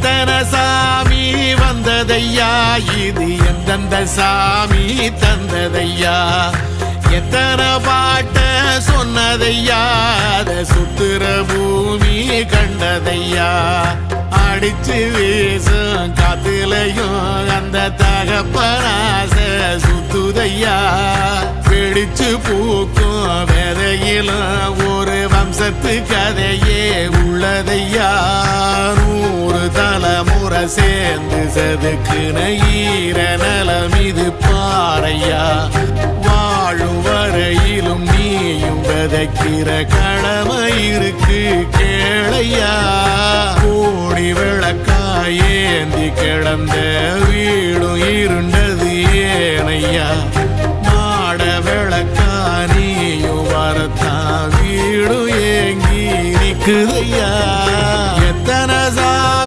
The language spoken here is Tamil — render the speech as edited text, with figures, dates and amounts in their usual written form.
எத்தனை சாமி வந்ததையா, இது எந்தெந்த சாமி தந்ததையா, எத்தனை பாட்ட சொன்னதையா, அத சுத்துற பூமி கண்டதையா, அடிச்சு வீசும் காத்துலையும் அந்த தகப்பனாச சுத்துதையா, பிடிச்சு பூக்கும் விதையிலும் ஒரு வம்சத்து கதையே உள்ளதையா, 100 தலைமுறை சேர்ந்து செதுக்குன ஈர நலம் இது பாறையா, வாழும் வரையிலும் நீயும் விதைக்கிற கடமை இருக்கு கேளையா, கோடி விளக்காயேந்தி கிடந்த வீடும் இருண்டது ஏனையா, மாட விளக்கா நீயும் வரத்தான் வீடும் ஏங்கி நிக்குதையா.